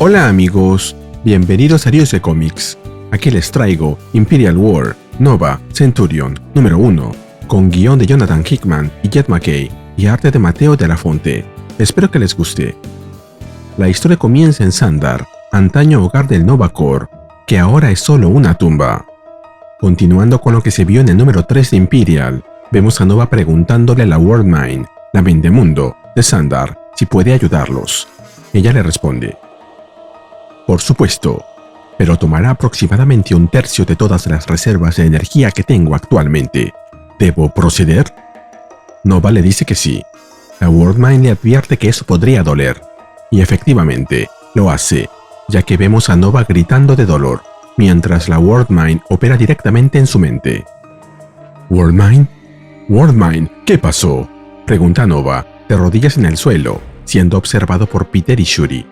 Hola amigos, bienvenidos a Dios de Cómics. Aquí les traigo Imperial War, Nova, Centurion, número 1, con guión de Jonathan Hickman y Jed MacKay y arte de Mateo de la Fonte. Espero que les guste. La historia comienza en Xandar, antaño hogar del Nova Corps, que ahora es solo una tumba. Continuando con lo que se vio en el número 3 de Imperial, vemos a Nova preguntándole a la World Mind, la Vendemundo, de Xandar, si puede ayudarlos. Ella le responde: por supuesto, pero tomará aproximadamente un tercio de todas las reservas de energía que tengo actualmente. ¿Debo proceder? Nova le dice que sí. La World Mind le advierte que eso podría doler, y efectivamente, lo hace, ya que vemos a Nova gritando de dolor, mientras la World Mind opera directamente en su mente. ¿World Mind? ¿World Mind? ¿Qué pasó?, pregunta Nova, de rodillas en el suelo, siendo observado por Peter y Shuri,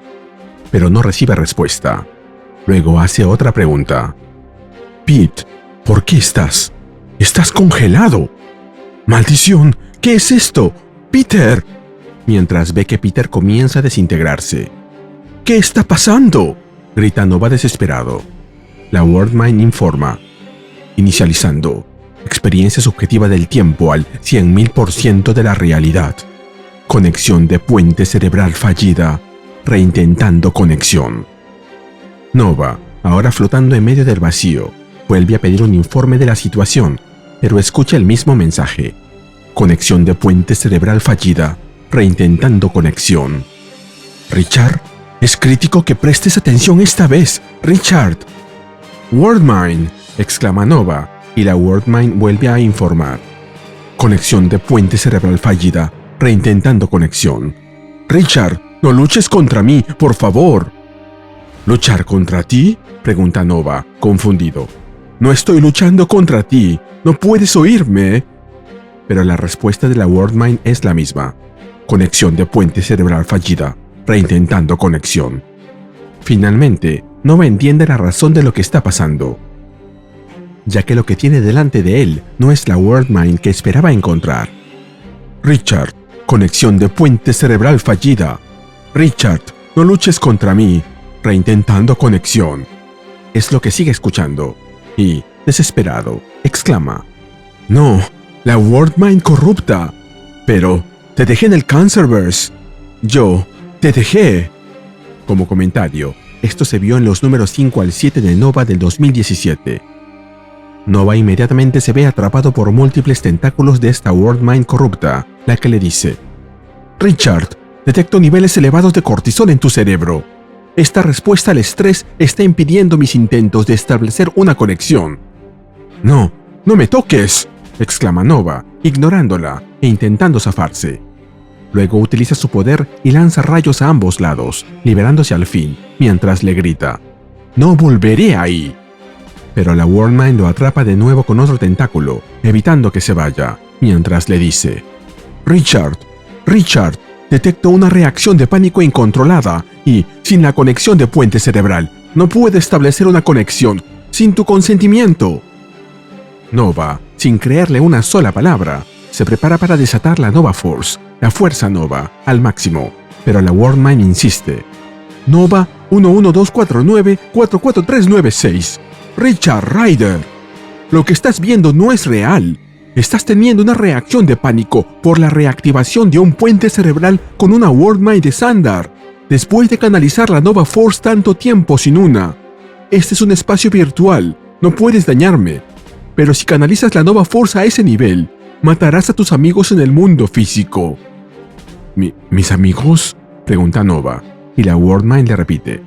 pero no recibe respuesta. Luego hace otra pregunta. Pete, ¿por qué estás? ¡Estás congelado! ¡Maldición! ¿Qué es esto? ¡Peter! Mientras ve que Peter comienza a desintegrarse. ¿Qué está pasando?, grita Nova desesperado. La World Mind informa. Inicializando. Experiencia subjetiva del tiempo al 100.000% de la realidad. Conexión de puente cerebral fallida. Reintentando conexión. Nova, ahora flotando en medio del vacío, vuelve a pedir un informe de la situación, pero escucha el mismo mensaje. Conexión de puente cerebral fallida. Reintentando conexión. Richard, es crítico que prestes atención esta vez, Richard. World Mind, exclama Nova, y la World Mind vuelve a informar. Conexión de puente cerebral fallida. Reintentando conexión. Richard, no luches contra mí, por favor. ¿Luchar contra ti?, pregunta Nova, confundido. No estoy luchando contra ti, no puedes oírme. Pero la respuesta de la World Mind es la misma. Conexión de puente cerebral fallida. Reintentando conexión. Finalmente, Nova entiende la razón de lo que está pasando, ya que lo que tiene delante de él no es la World Mind que esperaba encontrar. Richard, conexión de puente cerebral fallida. Richard, no luches contra mí. Reintentando conexión. Es lo que sigue escuchando, y, desesperado, exclama: no, la World Mind corrupta. Pero, te dejé en el Cancerverse. Yo, te dejé. Como comentario, esto se vio en los números 5 al 7 de Nova del 2017. Nova inmediatamente se ve atrapado por múltiples tentáculos de esta World Mind corrupta, la que le dice: Richard, detecto niveles elevados de cortisol en tu cerebro. Esta respuesta al estrés está impidiendo mis intentos de establecer una conexión. No, no me toques, exclama Nova, ignorándola e intentando zafarse. Luego utiliza su poder y lanza rayos a ambos lados, liberándose al fin, mientras le grita: no volveré ahí. Pero la World Mind lo atrapa de nuevo con otro tentáculo, evitando que se vaya, mientras le dice: Richard, Richard, detecto una reacción de pánico incontrolada y, sin la conexión de puente cerebral, no puedo establecer una conexión sin tu consentimiento. Nova, sin creerle una sola palabra, se prepara para desatar la Nova Force, la fuerza Nova, al máximo, pero la World Mind insiste. Nova 11249-44396. Richard Rider, lo que estás viendo no es real. Estás teniendo una reacción de pánico por la reactivación de un puente cerebral con una World Mind de Xandar, después de canalizar la Nova Force tanto tiempo sin una. Este es un espacio virtual, no puedes dañarme. Pero si canalizas la Nova Force a ese nivel, matarás a tus amigos en el mundo físico. ¿Mis amigos?, pregunta Nova, y la World Mind le repite: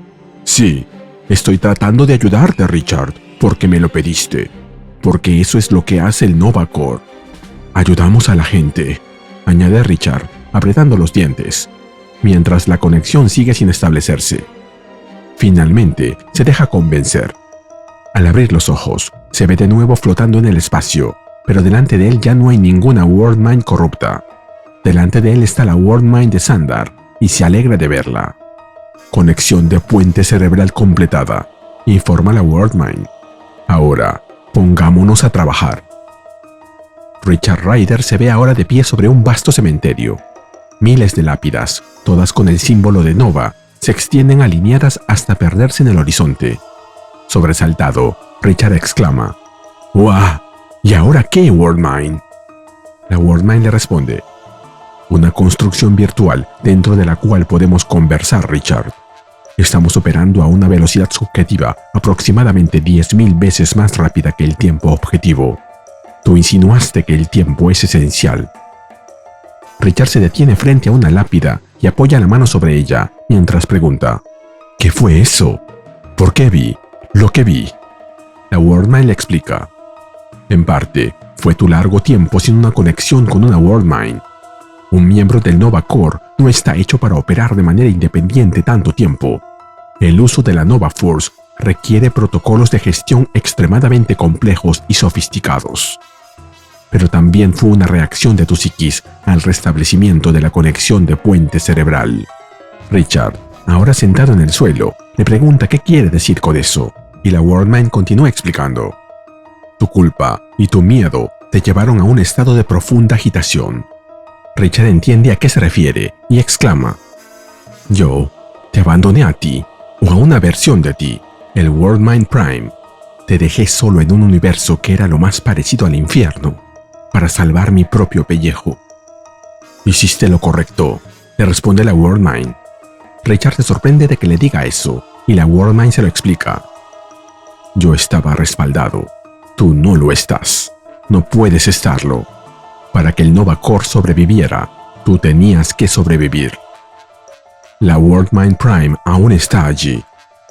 sí, estoy tratando de ayudarte, Richard, porque me lo pediste. Porque eso es lo que hace el Nova Corps. Ayudamos a la gente, añade Richard, apretando los dientes, mientras la conexión sigue sin establecerse. Finalmente, se deja convencer. Al abrir los ojos, se ve de nuevo flotando en el espacio, pero delante de él ya no hay ninguna World Mind corrupta. Delante de él está la World Mind de Xandar, y se alegra de verla. Conexión de puente cerebral completada, informa la World Mind. Ahora, pongámonos a trabajar. Richard Rider se ve ahora de pie sobre un vasto cementerio. Miles de lápidas, todas con el símbolo de Nova, se extienden alineadas hasta perderse en el horizonte. Sobresaltado, Richard exclama: ¡Guau! ¿Y ahora qué, Worldmind? La Worldmind le responde: una construcción virtual dentro de la cual podemos conversar, Richard. Estamos operando a una velocidad subjetiva aproximadamente 10.000 veces más rápida que el tiempo objetivo. Tú insinuaste que el tiempo es esencial. Richard se detiene frente a una lápida y apoya la mano sobre ella mientras pregunta: ¿qué fue eso? ¿Por qué vi lo que vi? La Worldmind le explica: en parte, fue tu largo tiempo sin una conexión con una Worldmind. Un miembro del Nova Corps no está hecho para operar de manera independiente tanto tiempo. El uso de la Nova Force requiere protocolos de gestión extremadamente complejos y sofisticados. Pero también fue una reacción de tu psiquis al restablecimiento de la conexión de puente cerebral. Richard, ahora sentado en el suelo, le pregunta qué quiere decir con eso, y la Worldmind continúa explicando: tu culpa y tu miedo te llevaron a un estado de profunda agitación. Richard entiende a qué se refiere y exclama: yo te abandoné a ti, o a una versión de ti, el Worldmind Prime. Te dejé solo en un universo que era lo más parecido al infierno, para salvar mi propio pellejo. Hiciste lo correcto, le responde la Worldmind. Richard se sorprende de que le diga eso, y la Worldmind se lo explica: yo estaba respaldado. Tú no lo estás. No puedes estarlo. Para que el Nova Corps sobreviviera, tú tenías que sobrevivir. La Worldmind Prime aún está allí,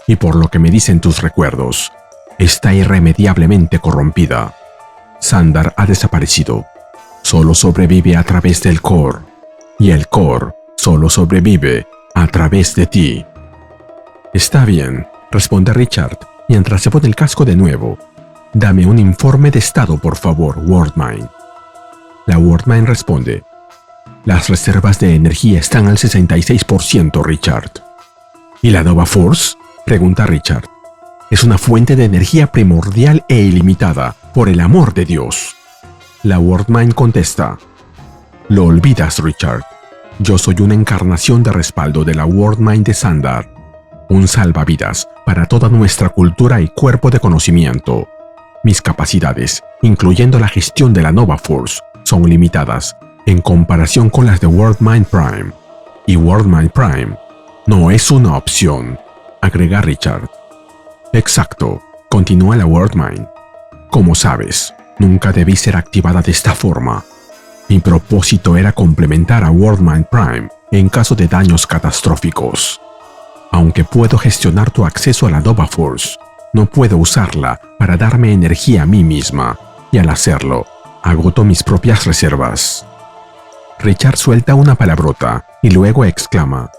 y por lo que me dicen tus recuerdos, está irremediablemente corrompida. Xandar ha desaparecido. Solo sobrevive a través del Core, y el Core solo sobrevive a través de ti. Está bien, responde Richard, mientras se pone el casco de nuevo. Dame un informe de estado, por favor, Worldmind. La Worldmind responde: las reservas de energía están al 66%, Richard. ¿Y la Nova Force? Pregunta Richard. Es una fuente de energía primordial e ilimitada, por el amor de Dios. La Worldmind contesta: lo olvidas, Richard. Yo soy una encarnación de respaldo de la Worldmind de Xandar, un salvavidas para toda nuestra cultura y cuerpo de conocimiento. Mis capacidades, incluyendo la gestión de la Nova Force, son limitadas en comparación con las de Worldmind Prime. Y Worldmind Prime no es una opción, agrega Richard. Exacto, continúa la Worldmind. Como sabes, nunca debí ser activada de esta forma. Mi propósito era complementar a Worldmind Prime en caso de daños catastróficos. Aunque puedo gestionar tu acceso a la Nova Force, no puedo usarla para darme energía a mí misma, y al hacerlo, agoto mis propias reservas. Richard suelta una palabrota y luego exclama: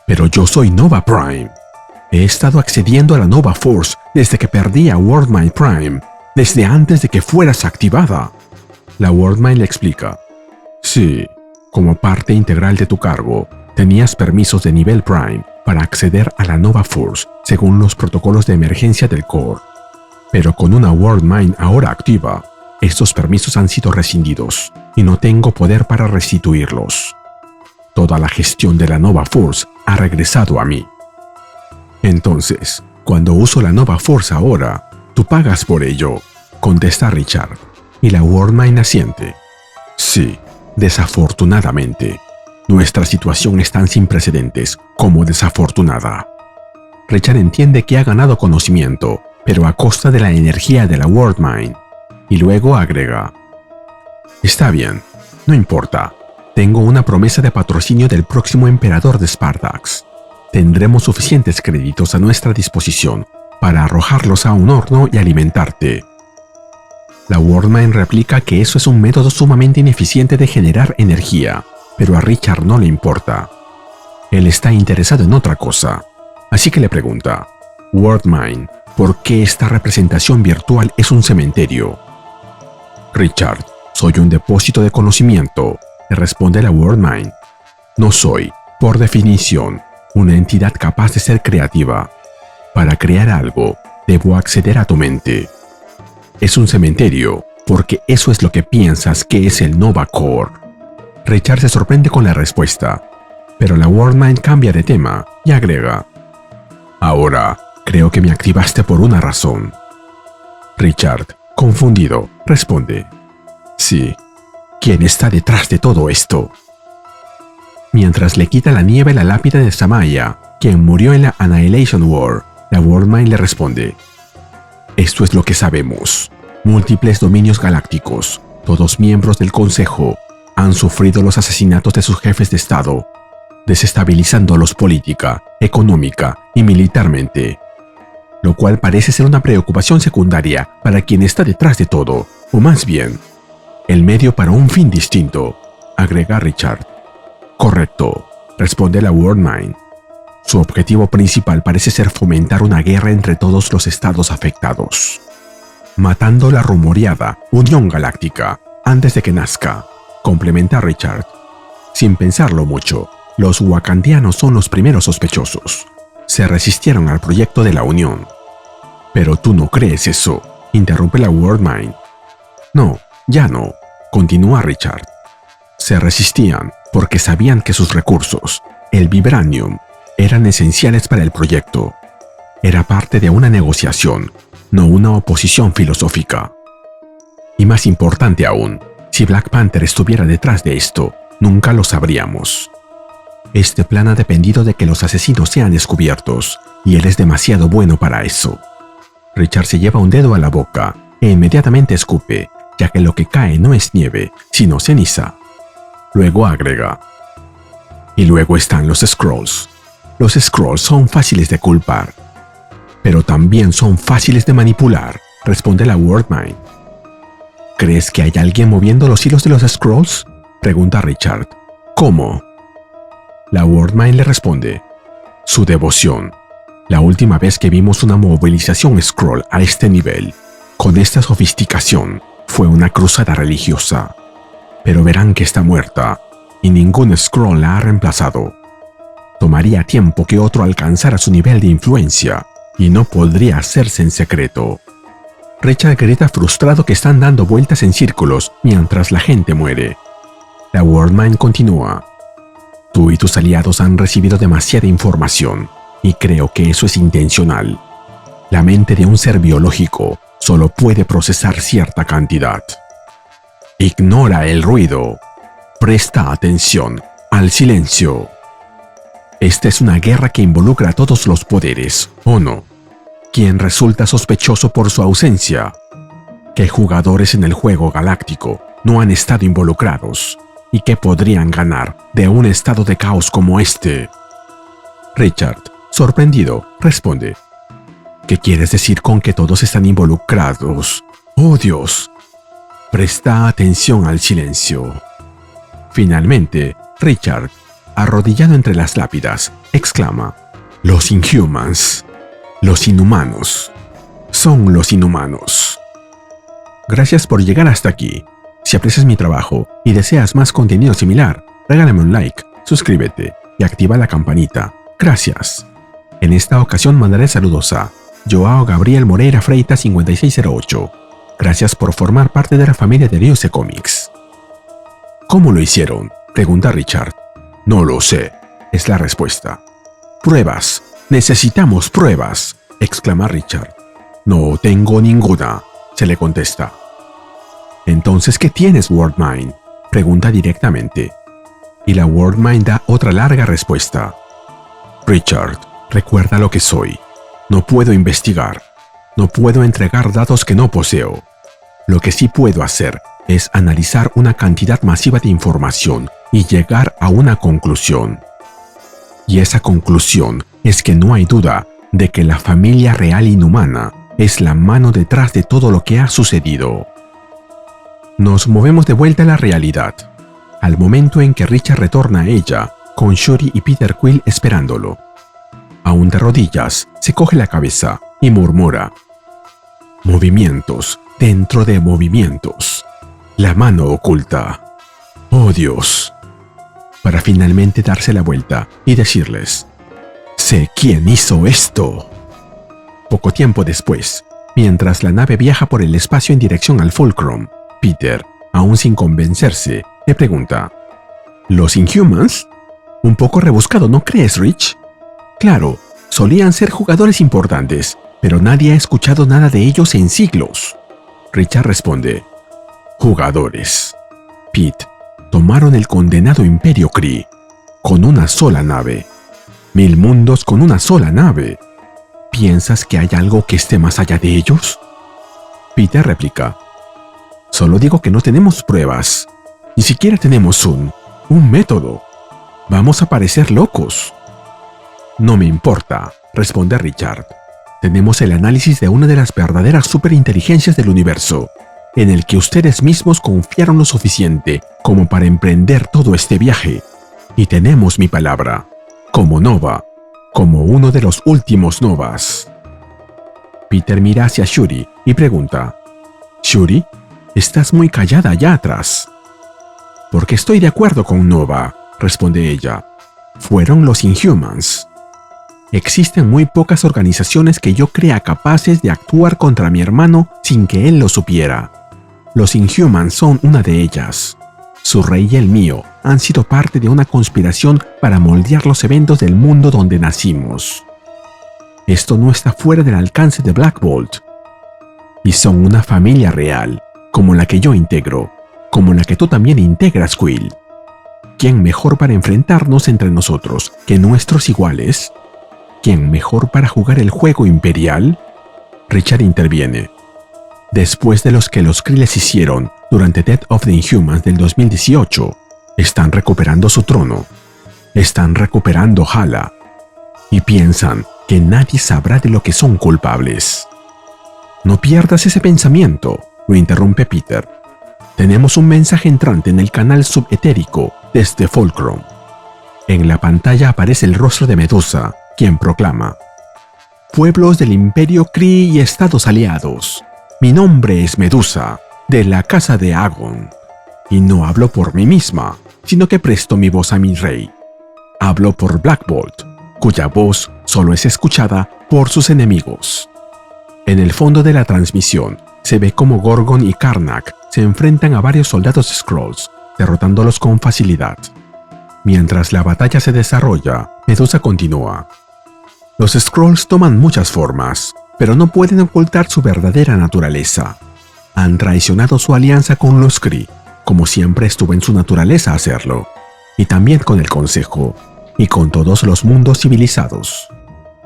pero yo soy Nova Prime. He estado accediendo a la Nova Force desde que perdí a Worldmind Prime, desde antes de que fueras activada. La Worldmind le explica: sí, como parte integral de tu cargo, tenías permisos de nivel Prime para acceder a la Nova Force según los protocolos de emergencia del Core. Pero con una Worldmind ahora activa, estos permisos han sido rescindidos y no tengo poder para restituirlos. Toda la gestión de la Nova Force ha regresado a mí. Entonces, cuando uso la Nova Force ahora, tú pagas por ello, contesta Richard, y la Worldmind asiente. Sí, desafortunadamente. Nuestra situación es tan sin precedentes como desafortunada. Richard entiende que ha ganado conocimiento, pero a costa de la energía de la Worldmind, y luego agrega: está bien, no importa. Tengo una promesa de patrocinio del próximo emperador de Spartax. Tendremos suficientes créditos a nuestra disposición para arrojarlos a un horno y alimentarte. La Worldmind replica que eso es un método sumamente ineficiente de generar energía, pero a Richard no le importa. Él está interesado en otra cosa, así que le pregunta: Worldmind, ¿por qué esta representación virtual es un cementerio? Richard, soy un depósito de conocimiento, le responde la Worldmind. No soy, por definición, una entidad capaz de ser creativa. Para crear algo, debo acceder a tu mente. Es un cementerio, porque eso es lo que piensas que es el Nova Corps. Richard se sorprende con la respuesta. Pero la Worldmind cambia de tema y agrega: ahora, creo que me activaste por una razón. Richard, confundido, responde: sí. ¿Quién está detrás de todo esto? Mientras le quita la nieve a la lápida de Samaya, quien murió en la Annihilation War, la Worldmind le responde: esto es lo que sabemos. Múltiples dominios galácticos, todos miembros del Consejo, han sufrido los asesinatos de sus jefes de Estado, desestabilizándolos política, económica y militarmente, lo cual parece ser una preocupación secundaria para quien está detrás de todo, o más bien, el medio para un fin distinto, agrega Richard. Correcto, responde la Worldmind. Su objetivo principal parece ser fomentar una guerra entre todos los estados afectados, matando la rumoreada Unión Galáctica antes de que nazca, complementa Richard. Sin pensarlo mucho, los wakandianos son los primeros sospechosos. Se resistieron al proyecto de la Unión. Pero tú no crees eso, interrumpe la Worldmind. No, ya no, continúa Richard. Se resistían porque sabían que sus recursos, el vibranium, eran esenciales para el proyecto. Era parte de una negociación, no una oposición filosófica. Y más importante aún, si Black Panther estuviera detrás de esto, nunca lo sabríamos. Este plan ha dependido de que los asesinos sean descubiertos, y él es demasiado bueno para eso. Richard se lleva un dedo a la boca e inmediatamente escupe, ya que lo que cae no es nieve, sino ceniza. Luego agrega: y luego están los Skrulls. Los Skrulls son fáciles de culpar, pero también son fáciles de manipular, responde la Worldmind. ¿Crees que hay alguien moviendo los hilos de los Skrulls?, pregunta Richard. ¿Cómo? La Worldmind le responde: su devoción. La última vez que vimos una movilización Skrull a este nivel, con esta sofisticación, fue una cruzada religiosa. Pero verán que está muerta, y ningún Skrull la ha reemplazado. Tomaría tiempo que otro alcanzara su nivel de influencia, y no podría hacerse en secreto. Richard grita frustrado que están dando vueltas en círculos mientras la gente muere. La Worldmind continúa: tú y tus aliados han recibido demasiada información, y creo que eso es intencional. La mente de un ser biológico solo puede procesar cierta cantidad. Ignora el ruido. Presta atención al silencio. Esta es una guerra que involucra a todos los poderes, ¿o no? ¿Quién resulta sospechoso por su ausencia? ¿Qué jugadores en el juego galáctico no han estado involucrados? ¿Y qué podrían ganar de un estado de caos como este? Richard, sorprendido, responde: ¿qué quieres decir con que todos están involucrados? ¡Oh, Dios! Presta atención al silencio. Finalmente, Richard, arrodillado entre las lápidas, exclama: los Inhumans. Los inhumanos. Son los inhumanos. Gracias por llegar hasta aquí. Si aprecias mi trabajo y deseas más contenido similar, regálame un like, suscríbete y activa la campanita. Gracias. En esta ocasión mandaré saludos a Joao Gabriel Moreira Freita 5608. Gracias por formar parte de la familia de Ryuse Comics. ¿Cómo lo hicieron?, pregunta Richard. No lo sé, es la respuesta. Pruebas. Necesitamos pruebas, exclama Richard. No tengo ninguna, se le contesta. Entonces, ¿qué tienes, Worldmind?, pregunta directamente. Y la Worldmind da otra larga respuesta. Richard, recuerda lo que soy. No puedo investigar. No puedo entregar datos que no poseo. Lo que sí puedo hacer es analizar una cantidad masiva de información y llegar a una conclusión. Y esa conclusión es que no hay duda de que la familia real inhumana es la mano detrás de todo lo que ha sucedido. Nos movemos de vuelta a la realidad, al momento en que Richard retorna a ella, con Shuri y Peter Quill esperándolo. Aún de rodillas, se coge la cabeza y murmura: movimientos dentro de movimientos. La mano oculta. ¡Oh, Dios! Para finalmente darse la vuelta y decirles: sé quién hizo esto. Poco tiempo después, mientras la nave viaja por el espacio en dirección al Fulcrum, Peter, aún sin convencerse, le pregunta: ¿los Inhumans? Un poco rebuscado, ¿no crees, Rich? Claro, solían ser jugadores importantes, pero nadie ha escuchado nada de ellos en siglos. Richard responde: jugadores. Pete, tomaron el condenado Imperio Kree, con una sola nave. 1000 mundos con una sola nave. ¿Piensas que hay algo que esté más allá de ellos? Peter replica: solo digo que no tenemos pruebas. Ni siquiera tenemos un método. Vamos a parecer locos. No me importa, responde Richard. Tenemos el análisis de una de las verdaderas superinteligencias del universo, en el que ustedes mismos confiaron lo suficiente como para emprender todo este viaje. Y tenemos mi palabra, como Nova, como uno de los últimos Novas. Peter mira hacia Shuri y pregunta: Shuri, estás muy callada allá atrás. Porque estoy de acuerdo con Nova, responde ella. Fueron los Inhumans. Existen muy pocas organizaciones que yo crea capaces de actuar contra mi hermano sin que él lo supiera. Los Inhumans son una de ellas. Su rey y el mío han sido parte de una conspiración para moldear los eventos del mundo donde nacimos. Esto no está fuera del alcance de Black Bolt. Y son una familia real, como la que yo integro, como la que tú también integras, Quill. ¿Quién mejor para enfrentarnos entre nosotros que nuestros iguales? ¿Quién mejor para jugar el juego imperial? Richard interviene. Después de los que los Kree les hicieron durante Death of the Inhumans del 2018, están recuperando su trono. Están recuperando Hala. Y piensan que nadie sabrá de lo que son culpables. No pierdas ese pensamiento, lo interrumpe Peter. Tenemos un mensaje entrante en el canal subetérico desde Fulcrum. En la pantalla aparece el rostro de Medusa, quien proclama: pueblos del Imperio Kree y estados aliados. Mi nombre es Medusa, de la casa de Agon. Y no hablo por mí misma, sino que presto mi voz a mi rey. Hablo por Black Bolt, cuya voz solo es escuchada por sus enemigos. En el fondo de la transmisión, se ve como Gorgon y Karnak se enfrentan a varios soldados Skrulls, derrotándolos con facilidad. Mientras la batalla se desarrolla, Medusa continúa: los Skrulls toman muchas formas, pero no pueden ocultar su verdadera naturaleza. Han traicionado su alianza con los Kree, como siempre estuvo en su naturaleza hacerlo, y también con el Consejo, y con todos los mundos civilizados.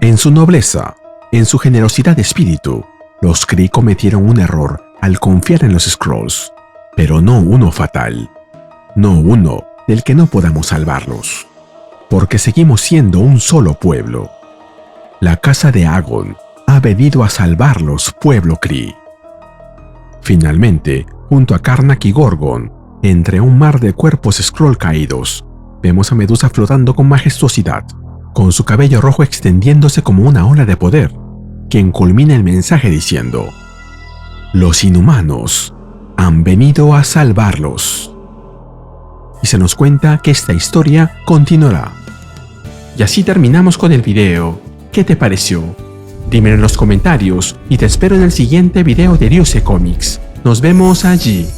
En su nobleza, en su generosidad de espíritu, los Kree cometieron un error al confiar en los Skrulls, pero no uno fatal, no uno del que no podamos salvarlos, porque seguimos siendo un solo pueblo. La casa de Agon ha venido a salvarlos, pueblo Kree. Finalmente, junto a Karnak y Gorgon, entre un mar de cuerpos Skrull caídos, vemos a Medusa flotando con majestuosidad, con su cabello rojo extendiéndose como una ola de poder, quien culmina el mensaje diciendo: los inhumanos han venido a salvarlos. Y se nos cuenta que esta historia continuará. Y así terminamos con el video. ¿Qué te pareció? Dímelo en los comentarios y te espero en el siguiente video de Ryusei Comics. Nos vemos allí.